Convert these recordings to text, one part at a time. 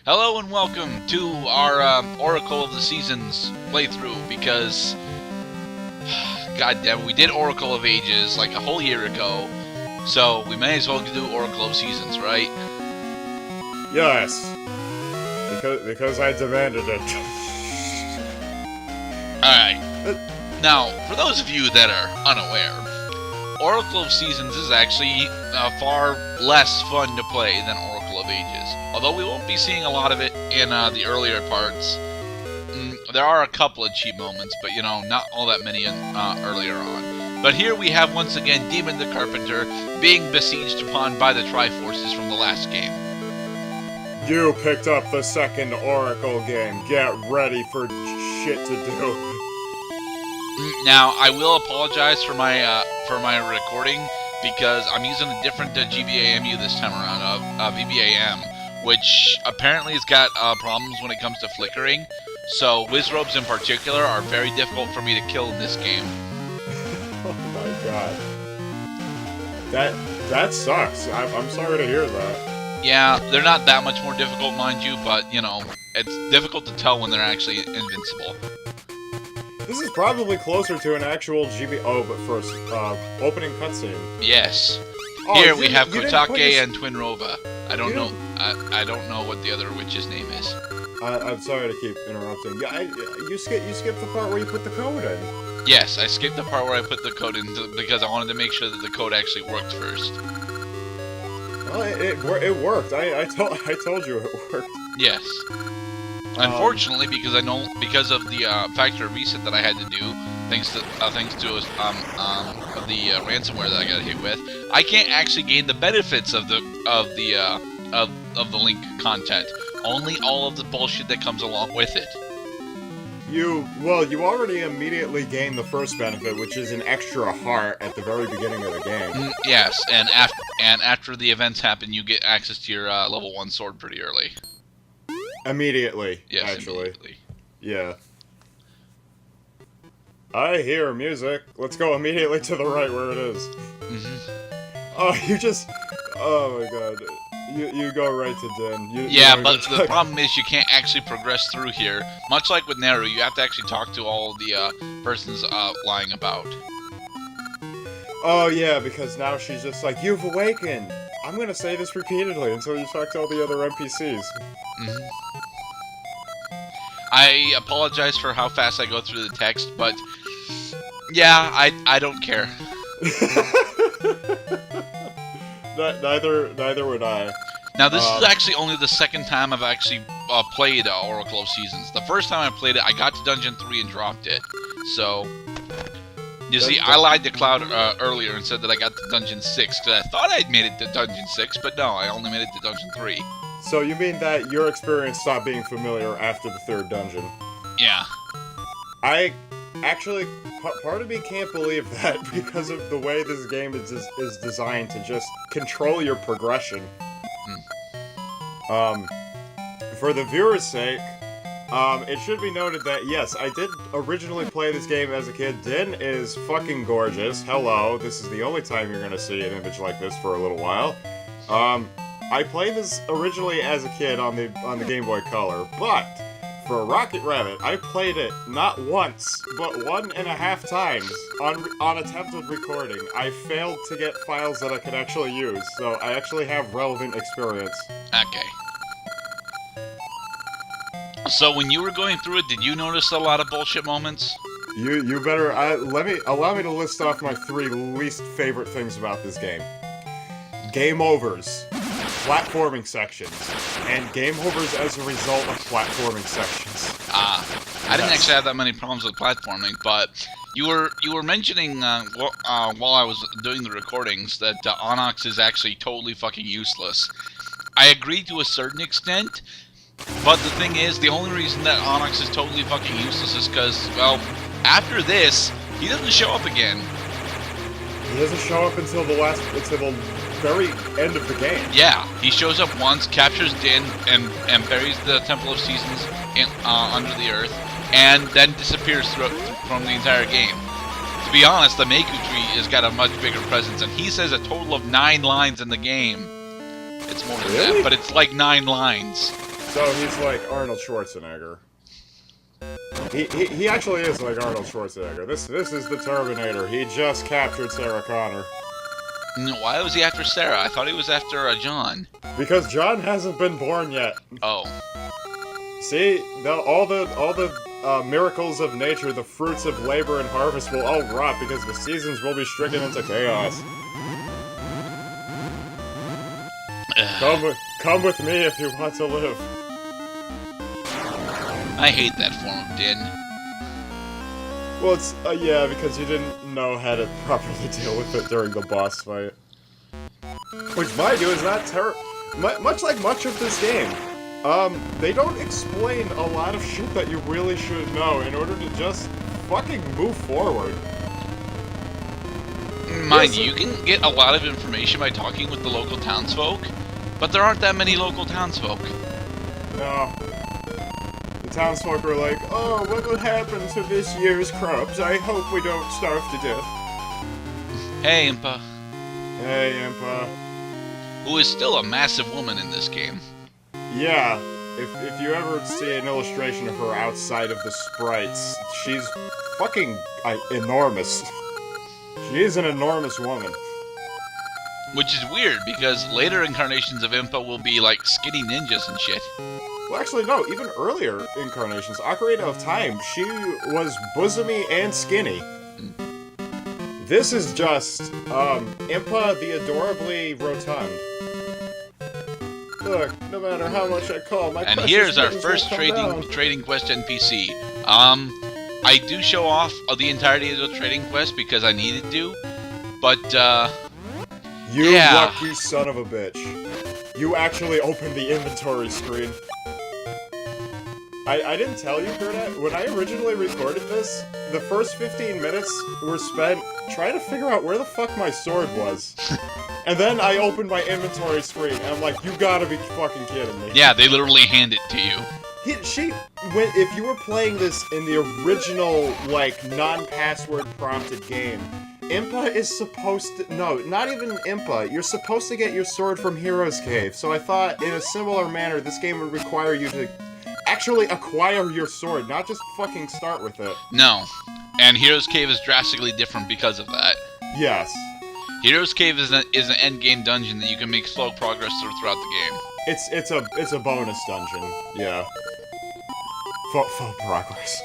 Hello and welcome to our Oracle of the Seasons playthrough, because, god damn, we did Oracle of Ages like a whole year ago, so we may as well do Oracle of Seasons, right? Yes. Because I demanded it. Alright. Now, for those of you that are unaware, Oracle of Seasons is actually far less fun to play than Oracle of Ages. Although we won't be seeing a lot of it in the earlier parts. There are a couple of cheap moments, but not all that many earlier on. But here we have once again Demon the Carpenter being besieged upon by the Triforces from the last game. You picked up the second Oracle game. Get ready for shit to do. Now, I will apologize for my recording, because I'm using a different GBAMU this time around, VBAM, which apparently has got problems when it comes to flickering. So Wizrobes in particular are very difficult for me to kill in this game. Oh my god. That sucks. I'm sorry to hear that. Yeah, they're not that much more difficult, mind you, but, it's difficult to tell when they're actually invincible. This is probably closer to an actual GB. Oh, but first, opening cutscene. Yes. Oh, here we have Kotake and your... Twinrova. I don't know. I don't know what the other witch's name is. I'm sorry to keep interrupting. Yeah, you skipped the part where you put the code in. Yes, I skipped the part where I put the code in because I wanted to make sure that the code actually worked first. Well, it worked. I told you it worked. Yes. Unfortunately, because of the factory reset that I had to do, thanks to the ransomware that I got hit with, I can't actually gain the benefits of the link content. Only all of the bullshit that comes along with it. You already immediately gained the first benefit, which is an extra heart at the very beginning of the game. Yes, and after the events happen, you get access to your level 1 sword pretty early. Immediately, yes, actually. Immediately. Yeah. I hear music. Let's go immediately to the right where it is. Oh, you just... Oh my god. You go right to Din. Yeah, but the problem is you can't actually progress through here. Much like with Neru, you have to actually talk to all the persons lying about. Oh yeah, because now she's just like, you've awakened! I'm gonna say this repeatedly until you talk to all the other NPCs. I apologize for how fast I go through the text, but yeah, I don't care. Neither would I. Now, this is actually only the second time I've actually played Oracle of Seasons. The first time I played it, I got to Dungeon 3 and dropped it. So, you see, I lied to Cloud earlier and said that I got to Dungeon 6, because I thought I'd made it to Dungeon 6, but no, I only made it to Dungeon 3. So you mean that your experience stopped being familiar after the third dungeon? Yeah. I actually, part of me can't believe that because of the way this game is designed to just control your progression. For the viewer's sake, it should be noted that, yes, I did originally play this game as a kid. Din is fucking gorgeous. Hello, this is the only time you're gonna see an image like this for a little while. I played this originally as a kid on the Game Boy Color, but for Rocket Rabbit, I played it not once, but 1.5 times on attempted recording. I failed to get files that I could actually use, so I actually have relevant experience. Okay. So when you were going through it, did you notice a lot of bullshit moments? You better allow me to list off my 3 least favorite things about this game. Game overs, platforming sections, and game overs as a result of platforming sections. I didn't actually have that many problems with platforming, but you were mentioning while I was doing the recordings that Onyx is actually totally fucking useless. I agree to a certain extent, but the thing is, the only reason that Onyx is totally fucking useless is because, well, after this, he doesn't show up again. He doesn't show up until the very end of the game. Yeah, he shows up once, captures Din, and buries the Temple of Seasons under the earth, and then disappears from the entire game. To be honest, the Meiku tree has got a much bigger presence, and he says a total of 9 lines in the game. It's more than that, but it's like 9 lines. So he's like Arnold Schwarzenegger. He actually is like Arnold Schwarzenegger. This is the Terminator. He just captured Sarah Connor. Why was he after Sarah? I thought he was after John. Because John hasn't been born yet. Oh. See, all the miracles of nature, the fruits of labor and harvest will all rot because the seasons will be stricken into chaos. Come with me if you want to live. I hate that form of din. Well, it's, yeah, because you didn't know how to properly deal with it during the boss fight. Which, mind you, is not much like much of this game. They don't explain a lot of shit that you really should know in order to just fucking move forward. Mind you, you can get a lot of information by talking with the local townsfolk, but there aren't that many local townsfolk. No. The townsfolk are like, oh, what will happen to this year's crops? I hope we don't starve to death. Hey, Impa. Hey, Impa. Who is still a massive woman in this game. Yeah, if you ever see an illustration of her outside of the sprites, she's fucking enormous. She is an enormous woman. Which is weird, because later incarnations of Impa will be like skinny ninjas and shit. Well, actually, no, even earlier incarnations, Ocarina of Time, she was bosomy and skinny. This is just, Impa the adorably rotund. Look, no matter how much I call, my and precious here's our things first won't come down. trading quest NPC. I do show off the entirety of the trading quest because I needed to, but, You yeah. lucky son of a bitch. You actually opened the inventory screen. I didn't tell you, Gerdat, when I originally recorded this, the first 15 minutes were spent trying to figure out where the fuck my sword was. And then I opened my inventory screen, and I'm like, you gotta be fucking kidding me. yeah, they literally hand it to you. If you were playing this in the original, like, non-password prompted game, Impa is supposed to... No, not even Impa. You're supposed to get your sword from Hero's Cave. So I thought, in a similar manner, this game would require you to actually acquire your sword, not just fucking start with it. No. And Hero's Cave is drastically different because of that. Yes. Hero's Cave is an endgame dungeon that you can make slow progress throughout the game. It's a bonus dungeon. Yeah. Full progress.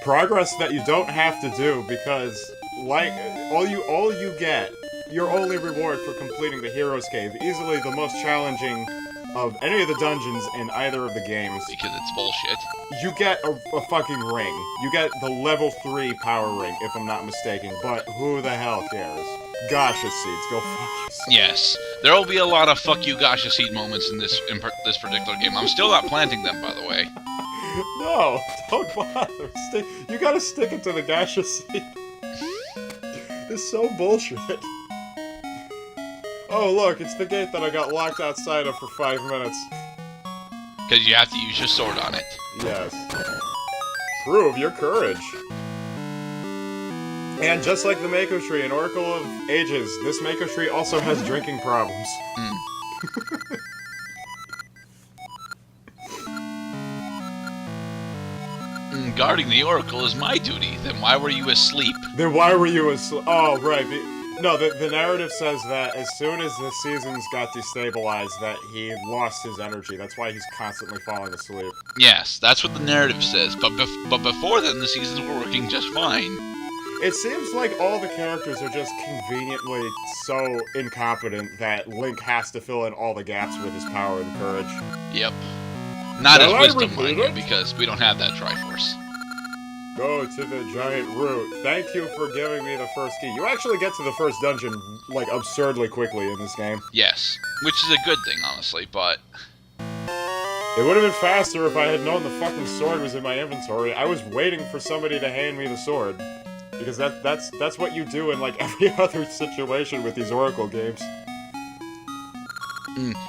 Progress that you don't have to do because, like, all you get, your only reward for completing the Hero's Cave, easily the most challenging of any of the dungeons in either of the games. Because it's bullshit. You get a fucking ring. You get the level 3 power ring, if I'm not mistaken, but who the hell cares? Gasha seeds, go fuck yourself. Yes. There will be a lot of fuck you Gasha seed moments in this particular game. I'm still not planting them, by the way. No, don't bother. You gotta stick it to the Gasha seed. It's so bullshit. Oh, look, it's the gate that I got locked outside of for 5 minutes. Because you have to use your sword on it. Yes. Prove your courage. And just like the Mako Tree in Oracle of Ages, this Mako Tree also has drinking problems. Guarding the Oracle is my duty. Then why were you asleep? Then why were you asleep? Oh, right. No, the narrative says that as soon as the seasons got destabilized, that he lost his energy. That's why he's constantly falling asleep. Yes, that's what the narrative says. But before then, the seasons were working just fine. It seems like all the characters are just conveniently so incompetent that Link has to fill in all the gaps with his power and courage. Yep. Not Shall I as wisdom, repeat mind you, it? because we don't have that Triforce. Go to the giant root. Thank you for giving me the first key. You actually get to the first dungeon, like, absurdly quickly in this game. Yes, which is a good thing, honestly, but... It would have been faster if I had known the fucking sword was in my inventory. I was waiting for somebody to hand me the sword. Because that's what you do in, like, every other situation with these Oracle games.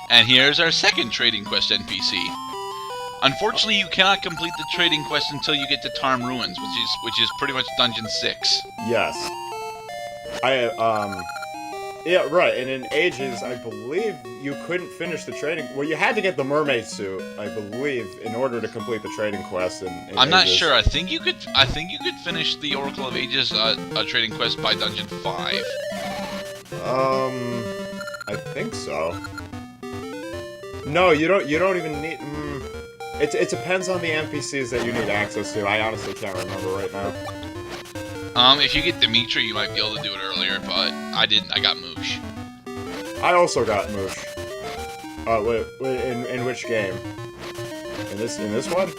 And here's our second trading quest NPC. Unfortunately, you cannot complete the trading quest until you get to Tarm Ruins, which is pretty much Dungeon 6. Yes. Yeah, right. And in Ages, I believe you couldn't finish the trading. Well, you had to get the mermaid suit, I believe, in order to complete the trading quest. In I'm not Ages. sure. I think you could. I think you could finish the Oracle of Ages trading quest by Dungeon 5. I think so. No, you don't. You don't even need. It depends on the NPCs that you need access to. I honestly can't remember right now. If you get Dimitri, you might be able to do it earlier, but I didn't. I got Moosh. I also got Moosh. Wait, in which game? In this one?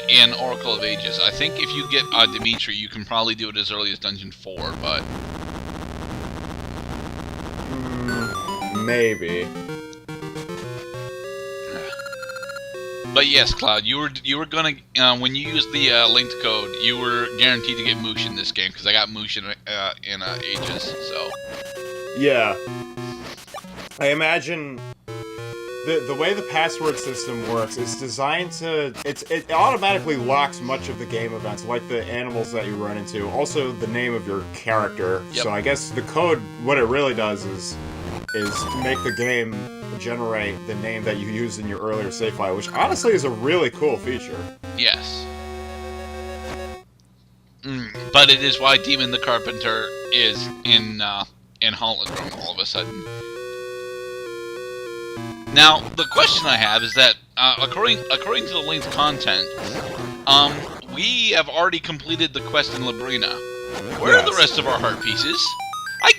In Oracle of Ages. I think if you get Dimitri, you can probably do it as early as Dungeon 4, but... Maybe. But yes, Cloud, you were gonna when you used the linked code, you were guaranteed to get Moosh in this game because I got Moosh in Ages. So yeah, I imagine the way the password system works is designed to it automatically locks much of the game events, like the animals that you run into, also the name of your character. Yep. So I guess the code, what it really does is make the game generate the name that you used in your earlier save file, which honestly is a really cool feature. yes, but it is why Demon the Carpenter is in Holodrum all of a sudden. Now, the question I have is that according to the linked content, we have already completed the quest in Labrina. Where are the rest of our heart pieces? I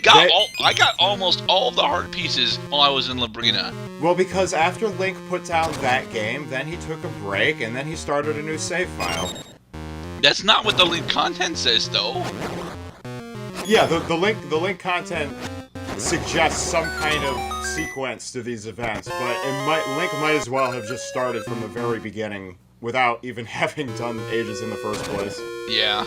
got almost all of the heart pieces while I was in Labrina. Well, because after Link put down that game, then he took a break, and then he started a new save file. That's not what the linked content says, though. Yeah, the link content suggests some kind of sequence to these events, but Link might as well have just started from the very beginning without even having done Ages in the first place. Yeah.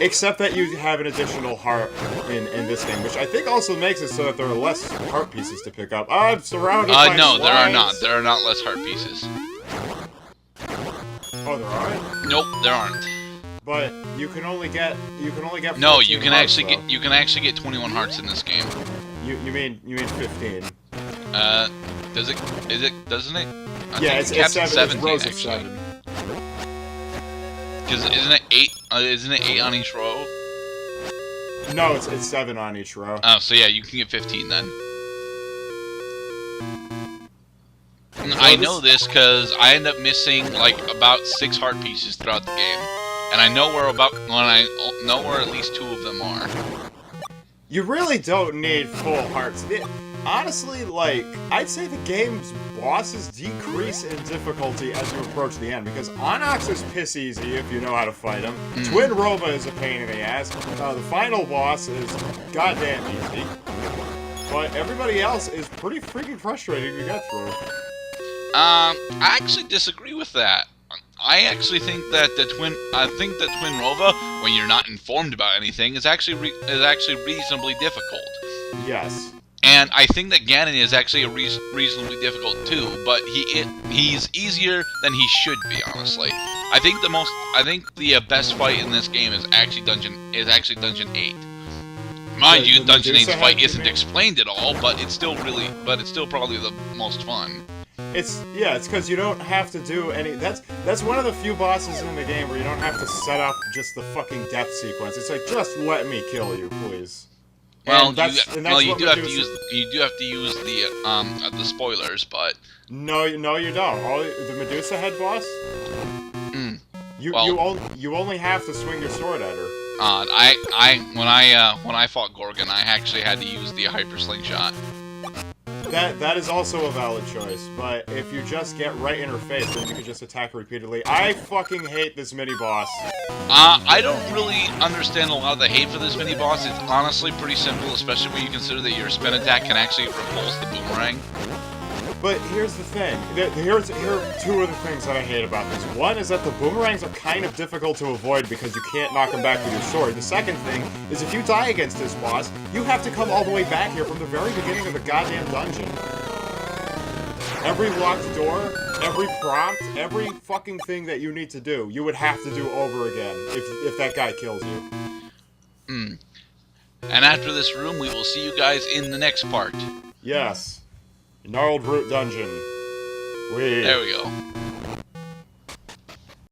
Except that you have an additional heart in this game, which I think also makes it so that there are less heart pieces to pick up. I'm surrounded by no, slides. there are not. There are not less heart pieces. Oh, there aren't? Nope, there aren't. But you can only get No, you can hearts, actually though. you can actually get 21 hearts in this game. You mean 15? Doesn't it? I Yeah, think it's 7. It's rows of actually. 7. Because isn't it 8? Isn't it 8 on each row? No, it's 7 on each row. Oh, so yeah, you can get 15 then. I know this because I end up missing like about 6 heart pieces throughout the game, and I know where at least 2 of them are. You really don't need full hearts. Honestly, like, I'd say the game's bosses decrease in difficulty as you approach the end, because Onyx is piss easy if you know how to fight him. Twin Rova is a pain in the ass. The final boss is goddamn easy. But everybody else is pretty freaking frustrating to get through. I actually disagree with that. I actually think that Twin Rova, when you're not informed about anything, is actually reasonably difficult. Yes. And I think that Ganon is actually reasonably difficult too, but he's easier than he should be, honestly. I think the best fight in this game is actually Dungeon 8. Mind you, Dungeon 8's fight isn't explained at all, but it's still probably the most fun. It's because you don't have to do any. That's one of the few bosses in the game where you don't have to set up just the fucking death sequence. It's like, just let me kill you, please. Well, you do have to use the spoilers, but no, you don't. The Medusa head boss. You only have to swing your sword at her. When I fought Gorgon, I actually had to use the hyper slingshot. That is also a valid choice, but if you just get right in her face, then you can just attack her repeatedly. I fucking hate this mini-boss. I don't really understand a lot of the hate for this mini-boss. It's honestly pretty simple, especially when you consider that your spin attack can actually repulse the boomerang. But here's the thing. Here are 2 of the things that I hate about this. One is that the boomerangs are kind of difficult to avoid because you can't knock them back with your sword. The second thing is if you die against this boss, you have to come all the way back here from the very beginning of the goddamn dungeon. Every locked door, every prompt, every fucking thing that you need to do, you would have to do over again if that guy kills you. And after this room, we will see you guys in the next part. Yes. Gnarled Root Dungeon. There we go.